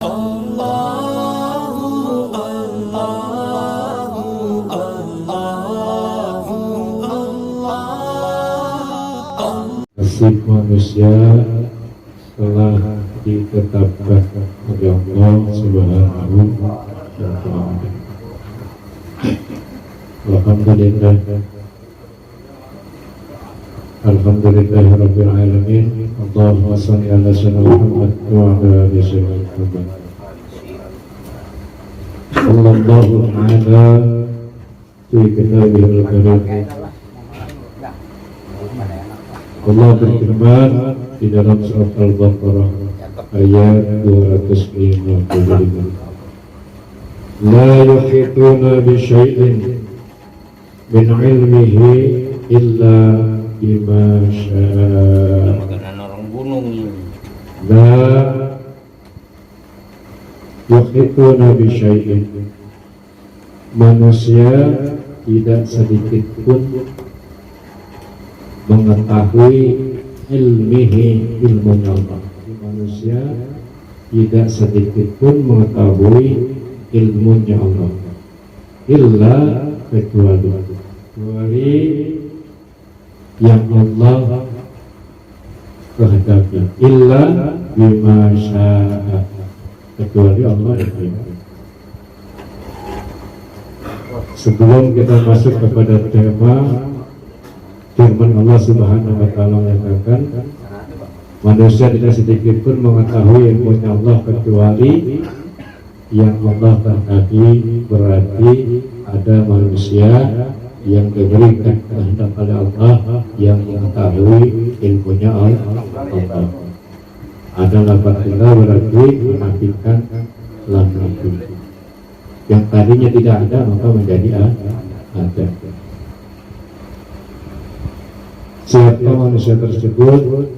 Nasib manusia telah ditetapkan oleh Allah Subhanahu wa Ta'ala. Alhamdulillah, alhamdulillah Rabbil Alamin. Allahumma salli ala sayyidina Muhammad wa ala ali sayyidina Muhammad. Sallallahu ta'ala fi kitabihil karim. Allah berfirman di dalam surat Al-Baqarah ayat 255. La yuhituna bi syai'in min ilmihi illa bima syaa. La yuhituna bi syai'in, manusia tidak sedikit pun mengetahui ilmihi, ilmunya Allah. Manusia tidak sedikit pun mengetahui ilmunya Allah, illa kecuali yang Allah kehendaki, illa bima syaa, kecuali Allah kehendaki. Sebelum kita masuk kepada tema, firman Allah Subhanahu wa Ta'ala mengatakan, manusia tidak sedikit pun mengetahui ilmunya Allah kecuali yang Allah kehendaki. Berarti ada manusia yang diberikan kehendak oleh Allah yang mengetahui ilmunya Allah. Ada lafaz kita berarti menafikan lam nafi. Yang tadinya tidak ada maka menjadi ada. Siapa manusia tersebut?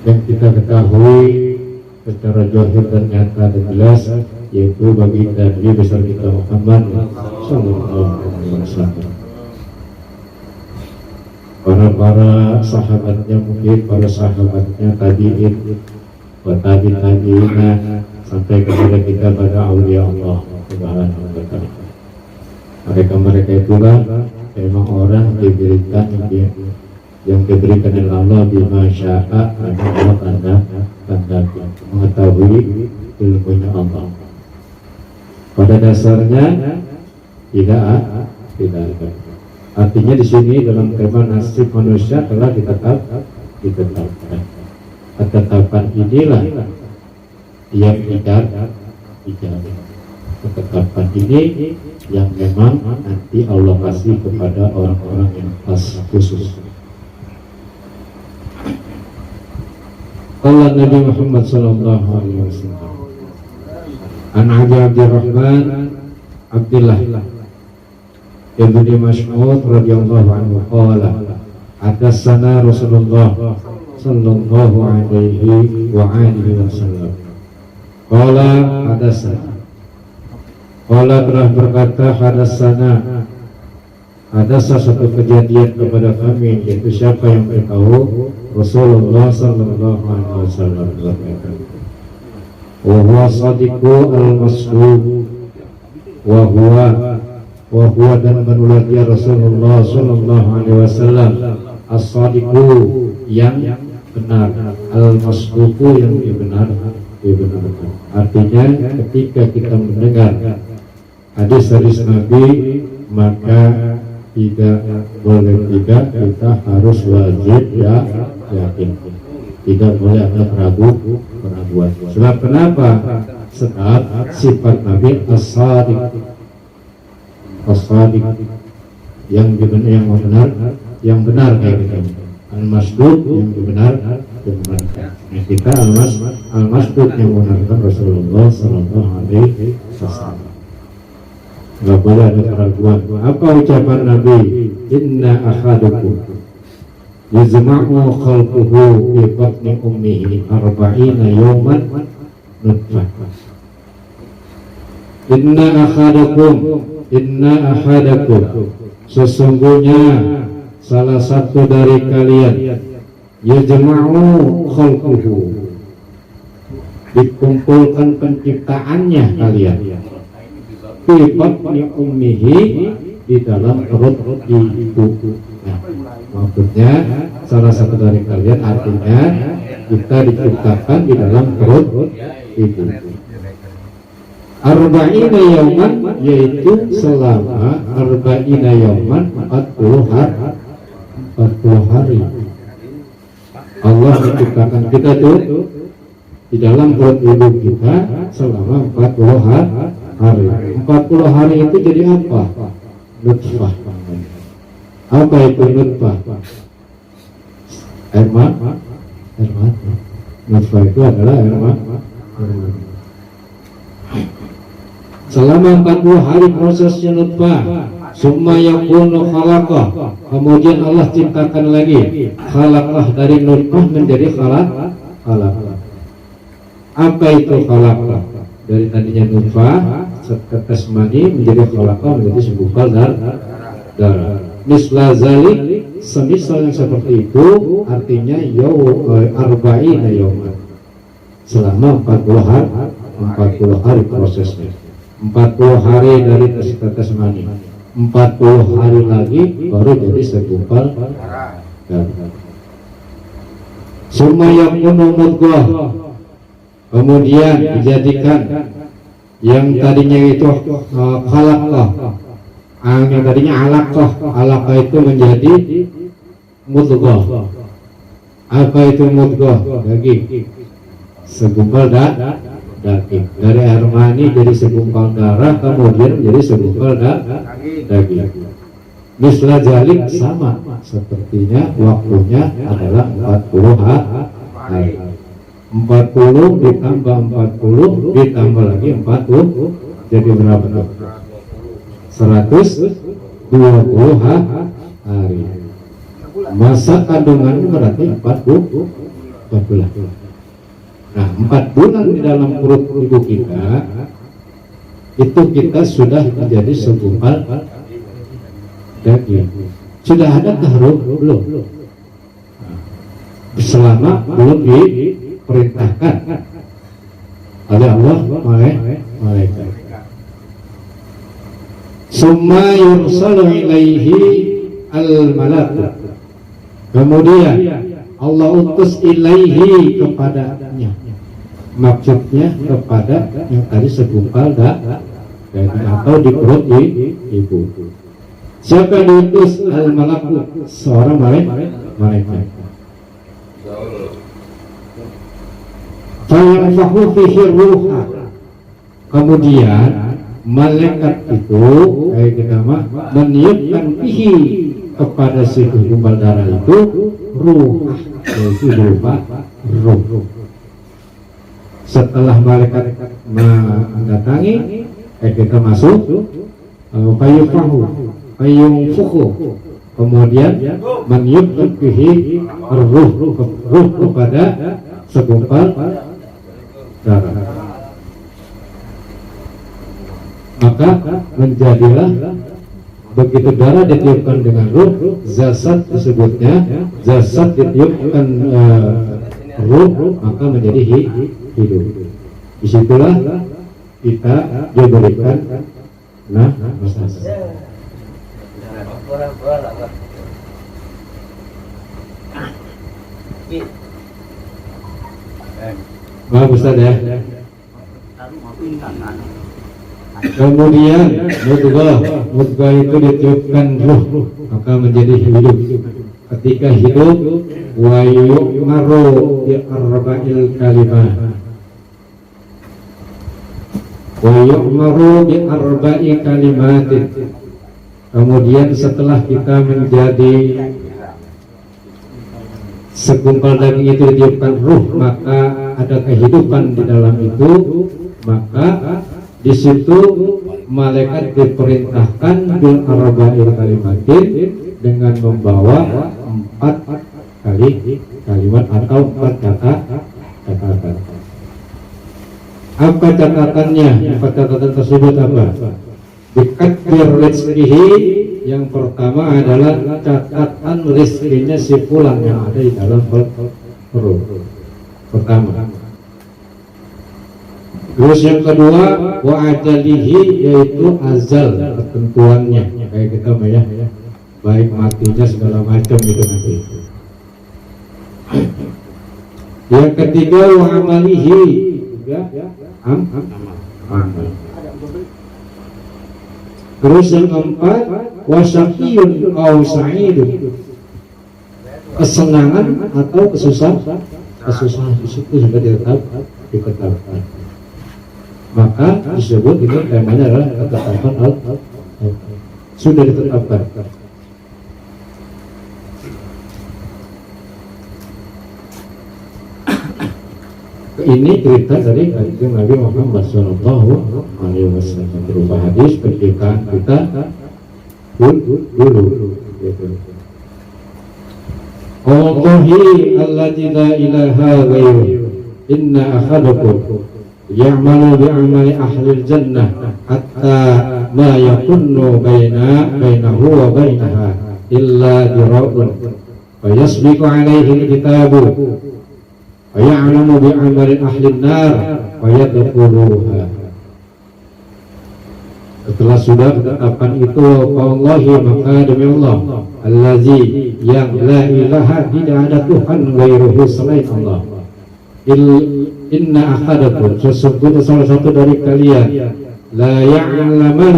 Yang kita ketahui secara zahir dan nyata dan jelas, yaitu bagi Nabi besar kita Muhammad sallallahu alaihi wasallam. Para sahabatnya, mungkin para sahabatnya tabi'in, tabi'ina, sampai kepada kita pada aulia Allah Subhanahu wa Ta'ala. Mereka itulah memang orang diberikan yang diberikan oleh Allah bima syaa, Allah tanda mengetahui ilmunya Allah. Pada dasarnya tidak ada. Artinya di sini dalam tema nasib manusia telah ditetapkan. Ketetapan inilah yang tidak. Ketetapan ini yang memang nanti Allah kasih kepada orang-orang yang khusus. Qala Nabi Muhammad sallallahu alaihi wasallam, An Abdurrahman Abdullah ibn Mas'ud radhiyallahu anhu qala, hadatsana Rasulullah sallallahu alaihi wa alihi wasallam. Qala hadatsana, qala telah berkata hadatsana, ada satu kejadian kepada kami, yaitu siapa yang beritahu? Rasulullah sallallahu alaihi wasallam berkata, wa huwa sadiqu al-masduq, wa huwa dan berulah dia Rasulullah sallallahu alaihi wasallam as-sadiqu yang benar, al-masduqu yang dibenarkan. Artinya ketika kita mendengar hadis-hadis Nabi, maka tidak boleh tidak, kita harus wajib yakin, tidak boleh ada keraguan. Sebab kenapa? Sebab sifat Nabi as-sadiq, yang benar kayak gitu. Al-masduq yang dibenarkan. Kita al-masduq yang membenarkan Rasulullah sallallahu alaihi wasallam. Gak boleh ada keraguan. Apa ucapan Nabi? Inna ahadakum yajma'u khalquhu fi batni ummihi arba'ina yawman nutfah. Inna ahadakum, sesungguhnya salah satu dari kalian, yajma'u khalquhu, dikumpulkan penciptaannya kalian fi batni ummihi, di dalam perut ibu. Nah, maksudnya salah satu dari kalian, artinya kita diciptakan di dalam perut ibu. Arba'ina yauman, yaitu selama arba'ina yauman 40 hari. Allah menciptakan kita tuh di dalam perut ibu kita selama 40 hari. 40 hari itu jadi apa? Nutfah. Apa itu nutfah? Air mata. Nutfah itu adalah air mata. Selama 40 hari prosesnya nutfah, summa yakunu khalaqah, kemudian Allah ciptakan lagi khalaqah, dari nutfah menjadi khalaqah. Apa itu khalaqah? Dari tadinya nutfah, setetes mani menjadi khalaqah, menjadi segumpal darah. Misla zalik, semisal yang seperti itu, artinya arba'ina yauman, selama 40 hari prosesnya. 40 hari dari tetes mani, 40 hari lagi baru jadi segumpal darah. Summa yakunu mudghah, kemudian dijadikan yang tadinya itu khalaqah, yang tadinya alaqah itu menjadi mudghah. Apa itu mudghah? Daging, segumpal daging. Dari air mani jadi segumpal darah, kemudian menjadi segumpal daging. Misla jalik, sama sepertinya waktunya adalah 40 hari. 40 ditambah 40 ditambah lagi 40 jadi berapa tuh? 120 hari. Masa kandungan berarti 40 bulan. Nah, 4 bulan di dalam perut ibu kita itu kita sudah menjadi segumpal daging. Sudah ada taruh belum? Selama belum diperintahkan oleh Allah malaikat. Summa yursalu ilaihi al-malak, kemudian Allah utus ilaihi, kepadanya, maksudnya kepada yang tadi segumpal daging atau di perut ibu. Siapa yang diutus? Al-malaku, seorang malaikat. Fayanfahu fihi ruha, kemudian malaikat itu meniupkan fihi, kepada si segumpal darah itu ruh, yaitu berupa ruh. Setelah malaikat mendatangi, kita masuk fayunfuhu, kemudian meniupkan fihi ruh kepada segumpal darah. Maka menjadilah, begitu darah ditiupkan dengan ruh, jasad disebutnya, jasad ditiupkan ruh, maka menjadi hidup. Disitulah kita diberikan nafas. Bagus ya. Kemudian mudghah itu ditiupkan ruh, maka menjadi hidup. Ketika hidup, wa yu'maru bi arba'il kalimah, wa yu'maru bi arba'i kalimatin. Kemudian setelah kita menjadi segumpal daging itu ditiupkan ruh, maka ada kehidupan di dalam itu, maka di situ malaikat diperintahkan bil arba'il kalimatin, dengan membawa 4 kali kalimat atau 4 catatan. Apa catatannya? 4 catatan tersebut apa? Dikaddir rizkihi, yang pertama adalah catatan rizkinya si fulan yang ada di dalam perut. Pertama. Terus yang kedua wa ajalihi, yaitu azal, ketentuannya kayak kita ya, baik matinya segala macam itu nanti. Yang ketiga wa amalihi, juga amal. Terus yang keempat wa syaqiyun aw sa'idun, kesenangan atau kesusahan di situ sudah ditetapkan. Maka disebut itu temanya adalah ketetapan sudah ditetapkan. Ini cerita dari Nabi Muhammad Sallallahu Alaihi Wasallam berupa hadis ketika kita dulu. Allahi alladzi la ilaha ghairuhu inna ahadakum ya'malu bi'amali ahli jannah hatta ma yakunnu bainahu wa bainaha illa dira'un fa yasbiqu alaihi al-kitabu wa ya'lamu bi'amali ahli an-nar wa yadkhuluha. Setelah sudah ketetapan itu, Allahi, maka demi Allah allazi, yang la ilaha, tidak ada Tuhan ghairuhu selain Allah. Inna ahadakum, sesungguhnya salah satu dari kalian, la ya'lamu,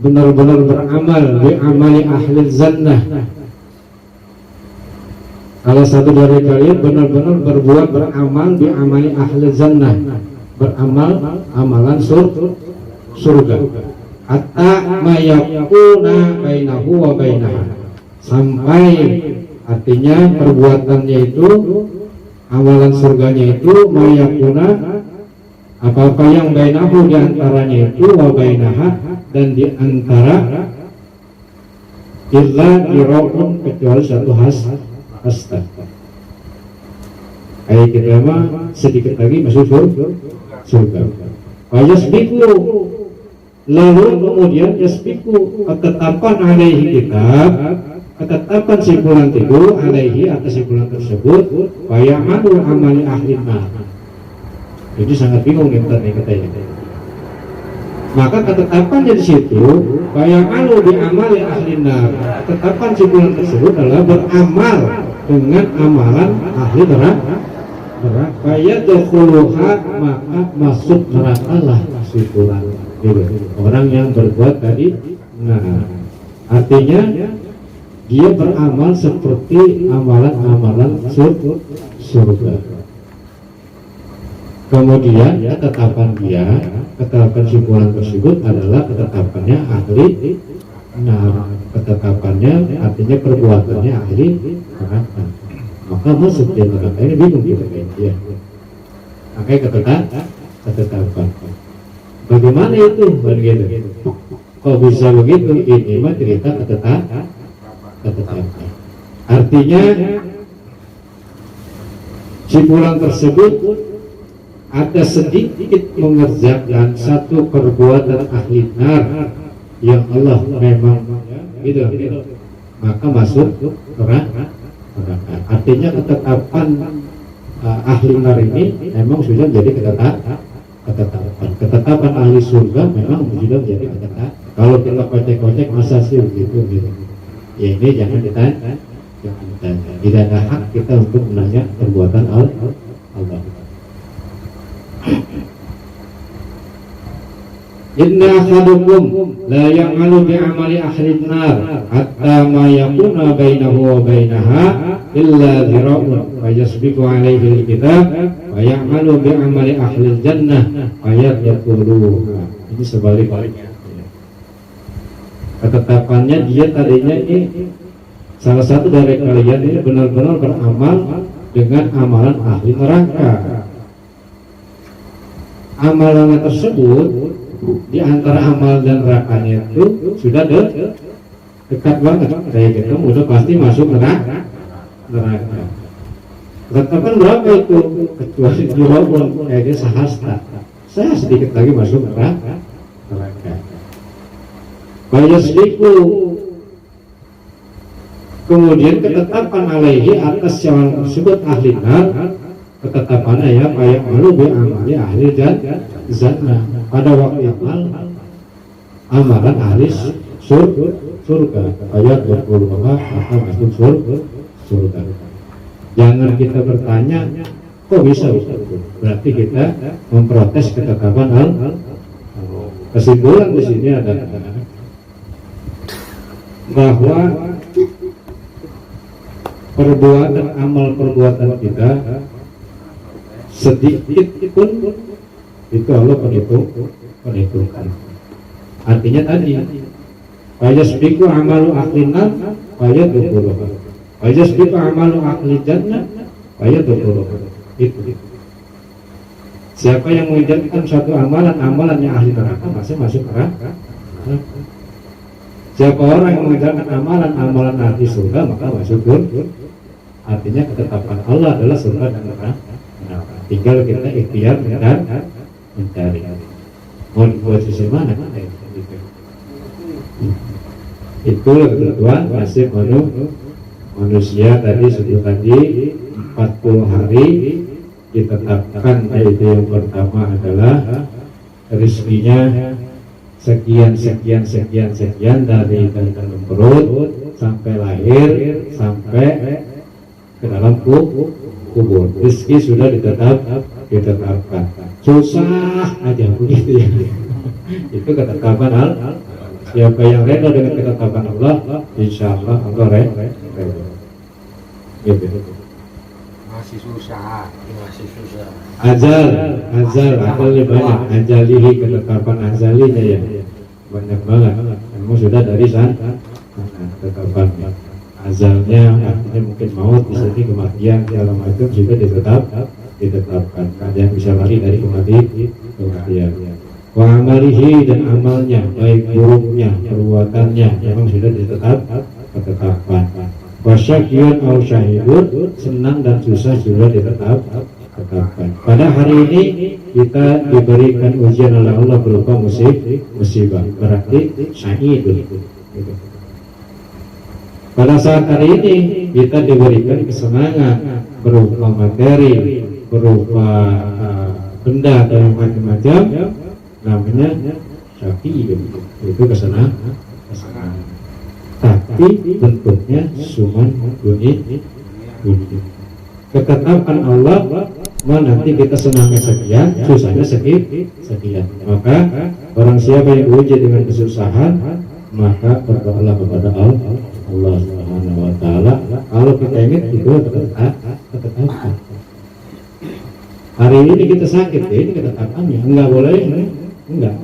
benar-benar beramal bi amali ahli jannah. Salah satu dari kalian benar-benar beramal bi amali ahli jannah, beramal amalan surga. Hatta mayakuna bainahu wa bainaha, sampai artinya perbuatannya itu, amalan surganya itu, mayakuna, apa-apa yang bainahu, diantaranya itu, wa bainaha, dan diantara, illa dira'un, kecuali satu hasta. Kayak kita mah sedikit lagi masuk surga. Yasbiqu, lalu kemudian yasbiqu, ketetapan alaihi kitab, ketetapan si fulan itu alaihi, atas si fulan tersebut, wa ya'malu amali ahli nar. Jadi sangat bingung nih katanya. Maka ketetapannya di situ, wa ya'malu bi amali ahli nar, ketetapan si fulan tersebut adalah beramal dengan amalan ahli neraka. Fayadkhuluha, maka masuk neraka lah si fulan. Orang yang berbuat tadi, nah artinya dia beramal seperti amalan-amalan surga. Kemudian ketetapan simpulan tersebut adalah ketetapannya ahli ketetapannya artinya perbuatannya ahli neraka. Maka masuk di neraka ini bingung kita ya. Makanya ketetapan. Bagaimana itu? Begitu. Kok bisa begitu? Ini mah cerita ketetapan. Artinya simpulan tersebut ada sedikit mengerjakan satu perbuatan ahli nar yang Allah memang gitu. Maka masuk neraka. Artinya ketetapan ahli nar ini memang sudah jadi ketetapan ahli surga memang sudah menjadi ketetapan. Kalau kita kocek-kocek masa sih gitu. Ya ini jangan ditanya. Tidak ada hak kita untuk menanya perbuatan Allah. Inna ahadukum la ya'malu bi amali ahli nar hatta ma yakuna bainahu wa bainaha illa dhira'un fa yasbiqu alaihi alkitab wa ya'malu bi amali ahli jannah fa yadkhuluha. Ini sebaliknya. Ketetapannya dia tadinya ini salah satu dari kalian ini benar-benar beramal dengan amalan ahli neraka. Amalannya tersebut di antara amal dan nerakanya itu sudah dekat banget, kayak gitu udah pasti masuk neraka. Ketetapan berapa itu? Kecuali dirobon kayaknya sahasta, saya sedikit lagi masuk neraka. Bayasliku, kemudian ketetapan alaihi, atas yang tersebut ahli nar, ketetapannya ya kayak malu bi amali ahli jannah. Pada waktu amal amalan ahli surga ayat 20 maka masuk surga. Jangan kita bertanya kok bisa berarti kita memprotes ketetapan kesimpulan di sini adalah bahwa perbuatan amal perbuatan kita sedikit pun itu Allah perhitungkan. Artinya tadi fayasbiqu amalu ahlinar fayadkhuluha fayasbiqu amalu ahli jannah fayadkhuluha. Itu siapa yang mengerjakan suatu amalannya ahli neraka masuk neraka. Siapa orang yang mengerjakan amalan ahli surga maka masuk surga. Artinya ketetapan Allah adalah surga dan neraka. Tinggal kita ikhtiar dan mencari. Mau di posisi mana? Itulah ketentuan nasib manusia tadi sebelum tadi 40 hari ditetapkan, yaitu yang pertama adalah rezekinya sekian dari dalam perut sampai lahir sampai ke dalam kubur. Rezeki sudah ditetapkan. Susah aja begitu ya. Itu ketetapan Allah. Siapa yang reda dengan ketetapan Allah, insya Allah Allah reda. Gitu. Masih susah. Ajalnya banyak. Ajalihi, ketetapan azalinya ya banyak banget. Kamu sudah dari sana ketetapannya. Azalnya artinya mungkin maut, di sini kematian segala macam sudah ditetapkan. Ada yang bisa lari dari kematian. Wa amalihi, dan amalnya baik buruknya perbuatannya memang sudah ditetapkan. Wa syakyun au syahidun, senang dan susah sudah ditetapkan. Pada hari ini kita diberikan ujian oleh Allah berupa musibah, berarti syahidun. Pada saat hari ini kita diberikan kesenangan berupa materi, berupa benda dan macam-macam, namanya syafii, itu kesenangan. Tapi bentuknya cuma dunia. Ketetapan Allah, nanti kita senangnya sekian, susahnya sekian. Maka orang siapa yang diuji dengan kesusahan, maka berdoalah kepada Allah Subhanahu wa Ta'ala. Kalau kita ingat itu ketetapan. Hari ini kita sakit, ini ketetapannya. Enggak boleh, enggak.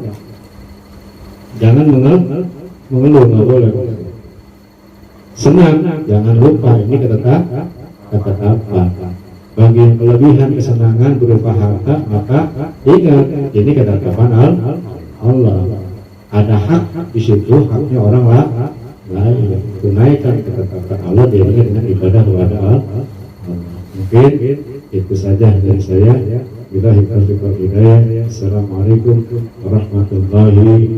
Jangan mengeluh, enggak boleh. Senang, jangan lupa, ini ketetapan. Bagi yang kelebihan kesenangan berupa harta, maka ingat ini ketetapan Allah. Ada hak di situ, haknya orang lain. Tunaikan ketetapan Allah dengan ibadah kepada Allah. Mungkin itu saja dari saya. Bila hidayah. Assalamualaikum warahmatullahi